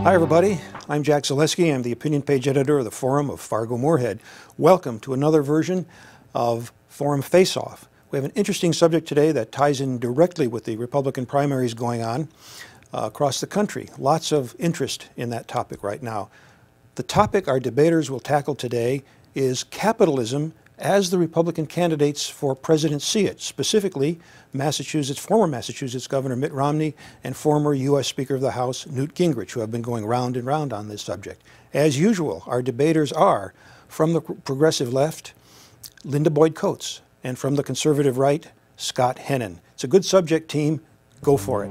Hi everybody, I'm Jack Zaleski. I'm the opinion page editor of the Forum of Fargo-Moorhead. Welcome to another version of Forum Face-Off. We have an interesting subject today that ties in directly with the Republican primaries going on across the country. Lots of interest in that topic right now. The topic our debaters will tackle today is capitalism as the Republican candidates for president see it, specifically former Massachusetts Governor Mitt Romney and former U.S. Speaker of the House Newt Gingrich, who have been going round and round on this subject. As usual, our debaters are, from the progressive left, Linda Boyd Coates, and from the conservative right, Scott Hennon. It's a good subject, team. Go for it.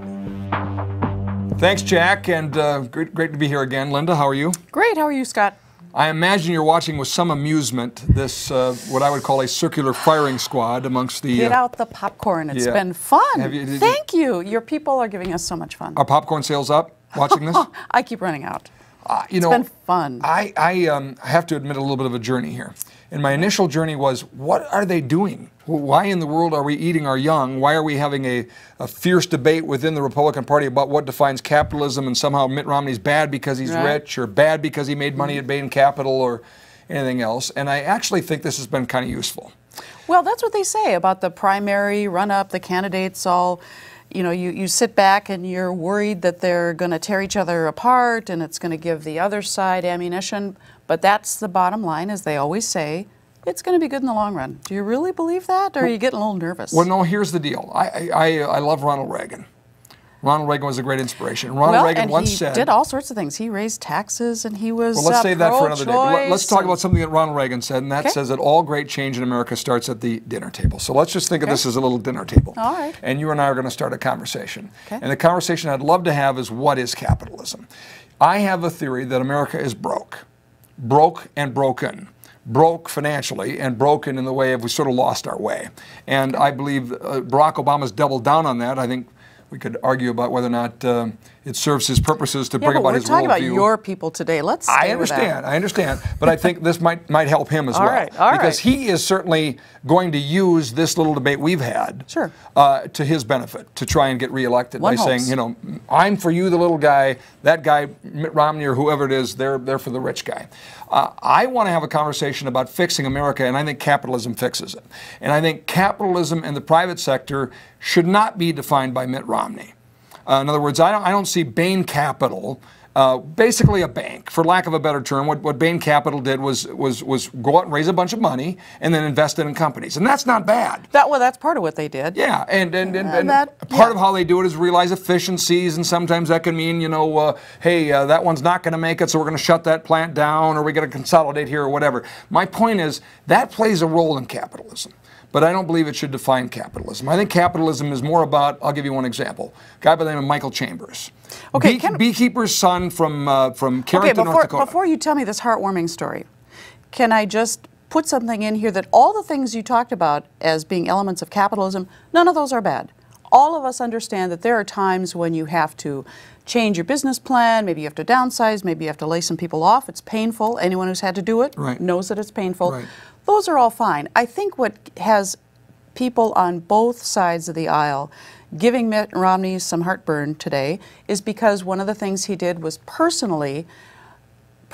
Thanks, Jack, and great to be here again. Linda, how are you? Great. How are you, Scott? I imagine you're watching with some amusement this, what I would call a circular firing squad amongst the... Get out the popcorn. It's been fun. Thank you. Your people are giving us so much fun. Are popcorn sales up watching this? I keep running out. It's been fun. I have to admit a little bit of a journey here. And my initial journey was, what are they doing? Why in the world are we eating our young? Why are we having a fierce debate within the Republican Party about what defines capitalism, and somehow Mitt Romney's bad because he's rich, or bad because he made money at Bain Capital, or anything else? And I actually think this has been kind of useful. Well, that's what they say about the primary run-up, the candidates all... You sit back and you're worried that they're going to tear each other apart and it's going to give the other side ammunition. But that's the bottom line, as they always say. It's going to be good in the long run. Do you really believe that, or are you getting a little nervous? Well, no, here's the deal. I love Ronald Reagan. Ronald Reagan was a great inspiration. Ronald Reagan once said... he did all sorts of things. He raised taxes and he was Well, let's save that for another day. Let's talk and... about something that Ronald Reagan said, and that says that all great change in America starts at the dinner table. So let's just think of this as a little dinner table. All right. And you and I are going to start a conversation. And the conversation I'd love to have is, what is capitalism? I have a theory that America is broke. Broke and broken. Broke financially and broken in the way of we sort of lost our way. And I believe Barack Obama's doubled down on that. I think we could argue about whether or not it serves his purposes to bring about his worldview. We're talking about your people today. Let's stay with that. I understand. But I think this might help him as well. Because he is certainly going to use this little debate we've had to his benefit, to try and get reelected by saying, you know, I'm for you, the little guy, that guy, Mitt Romney or whoever it is, they're for the rich guy. I want to have a conversation about fixing America, and I think capitalism fixes it. And I think capitalism in the private sector should not be defined by Mitt Romney. In other words, I don't see Bain Capital, basically a bank, for lack of a better term. What Bain Capital did was go out and raise a bunch of money and then invest it in companies, and that's not bad. Well, that's part of what they did. Yeah, and part of how they do it is realize efficiencies, and sometimes that can mean, you know, hey, that one's not going to make it, so we're going to shut that plant down, or we're going to consolidate here, or whatever. My point is, that plays a role in capitalism. But I don't believe it should define capitalism. I think capitalism is more about, I'll give you one example, a guy by the name of Michael Chambers. Okay, beekeeper's son from Carrington, North Dakota. Before you tell me this heartwarming story, can I just put something in here that all the things you talked about as being elements of capitalism, none of those are bad. All of us understand that there are times when you have to change your business plan, maybe you have to downsize, maybe you have to lay some people off. It's painful. Anyone who's had to do it knows that it's painful. Those are all fine. I think what has people on both sides of the aisle giving Mitt Romney some heartburn today is because one of the things he did was personally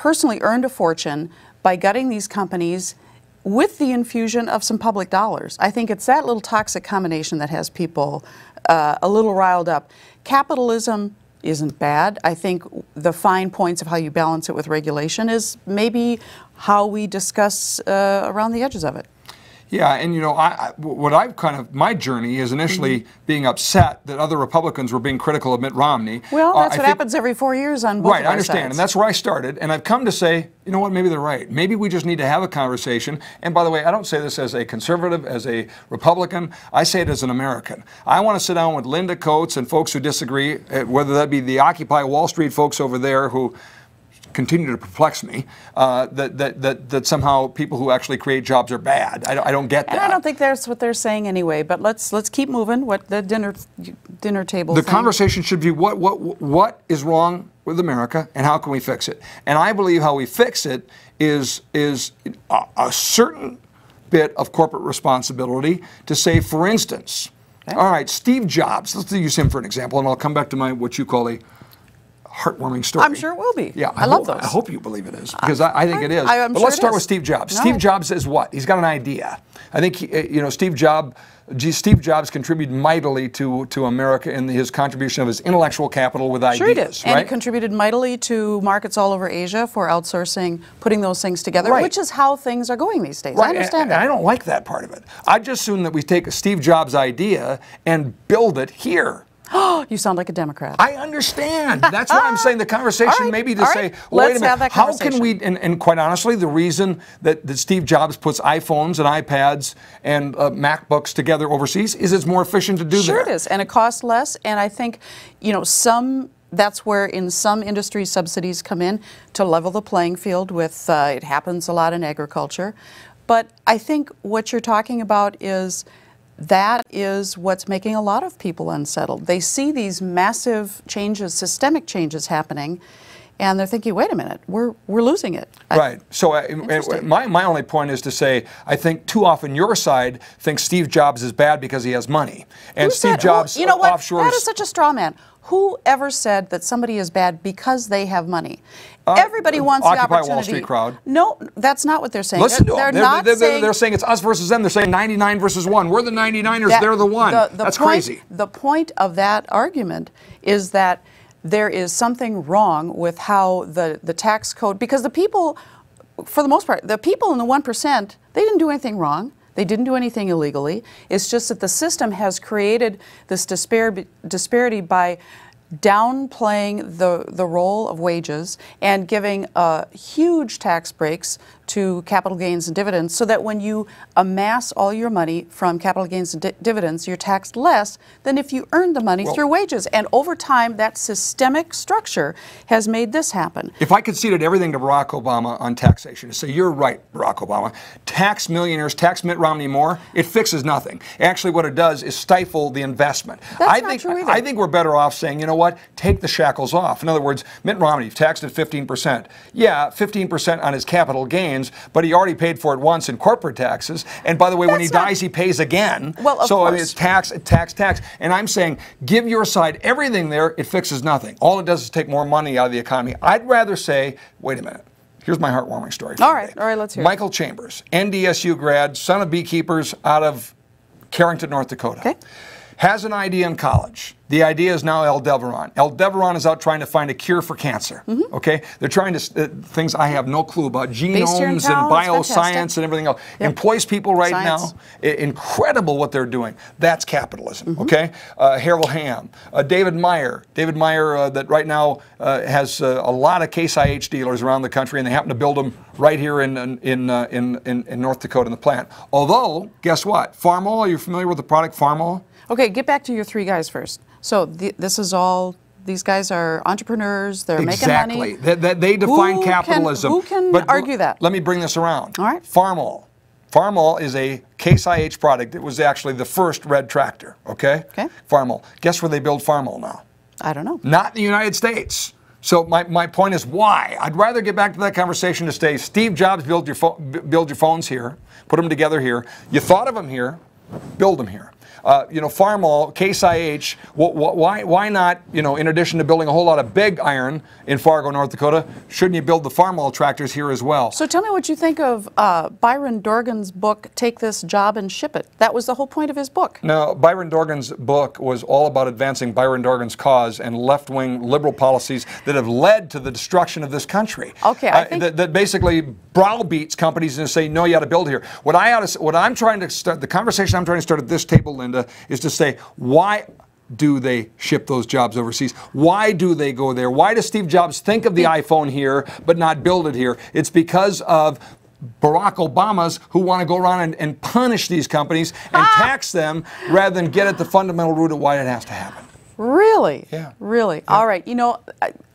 earned a fortune by gutting these companies with the infusion of some public dollars. I think it's that little toxic combination that has people a little riled up. Capitalism isn't bad. I think the fine points of how you balance it with regulation is maybe how we discuss around the edges of it. Yeah, and you know, my journey is initially being upset that other Republicans were being critical of Mitt Romney. Well, that's what happens every 4 years on both of our Right, I understand, sides. and that's where I started, and I've come to say, you know what, maybe they're right. Maybe we just need to have a conversation, and by the way, I don't say this as a conservative, as a Republican, I say it as an American. I want to sit down with Linda Coates and folks who disagree, whether that be the Occupy Wall Street folks over there who continue to perplex me, that somehow people who actually create jobs are bad. I don't get that. And I don't think that's what they're saying anyway, but let's keep moving. What the dinner table The conversation should be what is wrong with America and how can we fix it? And I believe how we fix it is a certain bit of corporate responsibility to say, for instance, all right, Steve Jobs, let's use him for an example, and I'll come back to what you call heartwarming story. I'm sure it will be. Yeah, I love those. I hope you believe it is, because I think it is. But let's start with Steve Jobs. No. Steve Jobs is what? He's got an idea. I think Steve Jobs contributed mightily to America in his contribution of his intellectual capital with ideas. Sure he did. Right? And he contributed mightily to markets all over Asia for outsourcing, putting those things together, which is how things are going these days. I understand that. I don't like that part of it. I'd just assume that we take a Steve Jobs idea and build it here. You sound like a Democrat. I understand. That's why I'm saying the conversation maybe to say, well, wait a minute, how can we, and quite honestly, the reason that Steve Jobs puts iPhones and iPads and MacBooks together overseas is it's more efficient to do that. Sure it is, and it costs less, and I think, that's where in some industries subsidies come in to level the playing field with, it happens a lot in agriculture. But I think what you're talking about is that is what's making a lot of people unsettled. They see these massive changes, systemic changes happening, and they're thinking, wait a minute, we're losing it. Right. So my only point is to say, I think too often your side thinks Steve Jobs is bad because he has money. And Steve Jobs offshores... That is such a straw man. Who ever said that somebody is bad because they have money? Everybody wants the opportunity. Occupy Wall Street crowd. No, that's not what they're saying. Listen to them. They're saying it's us versus them. They're saying 99 versus 1. We're the 99ers. They're the 1. That's crazy. The point of that argument is that there is something wrong with how the tax code, because the people, for the most part, the people in the 1%, they didn't do anything wrong. They didn't do anything illegally. It's just that the system has created this disparity by downplaying the role of wages and giving huge tax breaks to capital gains and dividends, so that when you amass all your money from capital gains and dividends, you're taxed less than if you earned the money through wages. And over time, that systemic structure has made this happen. If I conceded everything to Barack Obama on taxation, to say, you're right, Barack Obama, tax millionaires, tax Mitt Romney more, it fixes nothing. Actually, what it does is stifle the investment. That's not true either. I think we're better off saying, you know what, take the shackles off. In other words, Mitt Romney taxed at 15%. Yeah, 15% on his capital gains, but he already paid for it once in corporate taxes. And by the way, when he dies, he pays again. Well, of course. I mean, it's tax, tax, tax. And I'm saying, give your side everything there, it fixes nothing. All it does is take more money out of the economy. I'd rather say, wait a minute. Here's my heartwarming story. All right, let's hear it. Michael Chambers, NDSU grad, son of beekeepers out of Carrington, North Dakota. Okay. Has an idea in college. The idea is now Aldebaran. Aldebaran is out trying to find a cure for cancer. Okay, they're trying to things I have no clue about, genomes and bioscience and everything else. Employs people right now. Incredible what they're doing. That's capitalism. Okay, Harold Hamm, David Meyer. David Meyer that right now has a lot of Case IH dealers around the country, and they happen to build them right here in North Dakota in the plant. Although, guess what? Farm oil. Are you familiar with the product Farm oil? Okay, get back to your three guys first. So this is all, these guys are entrepreneurs, they're making money. Exactly. They define capitalism. Who can argue that? Let me bring this around. All right. Farm oil. Farm oil is a Case IH product. It was actually the first red tractor, okay? Okay. Farm oil. Guess where they build farm oil now? I don't know. Not in the United States. So my point is why? I'd rather get back to that conversation to say, Steve Jobs build your phones here, put them together here. You thought of them here, build them here. Farm oil, Case IH, why not, in addition to building a whole lot of big iron in Fargo, North Dakota, shouldn't you build the farm oil tractors here as well? So tell me what you think of Byron Dorgan's book, Take This Job and Ship It. That was the whole point of his book. No, Byron Dorgan's book was all about advancing Byron Dorgan's cause and left-wing liberal policies that have led to the destruction of this country. Okay, I think that basically browbeats companies and say, no, you ought to build here. What I'm trying to start, the conversation I'm trying to start at this table, Linda, is to say, why do they ship those jobs overseas? Why do they go there? Why does Steve Jobs think of the iPhone here but not build it here? It's because of Barack Obamas who want to go around and punish these companies and tax them rather than get at the fundamental root of why it has to happen. Really? Yeah. Really? Yeah. All right.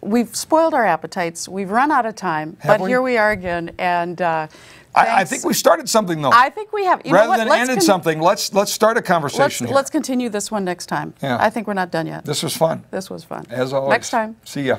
We've spoiled our appetites. We've run out of time. Here we are again. And I think we started something, though. I think we have. Rather than ended something, let's start a conversation here. Let's continue this one next time. Yeah. I think we're not done yet. This was fun. This was fun. As always. Next time. See ya.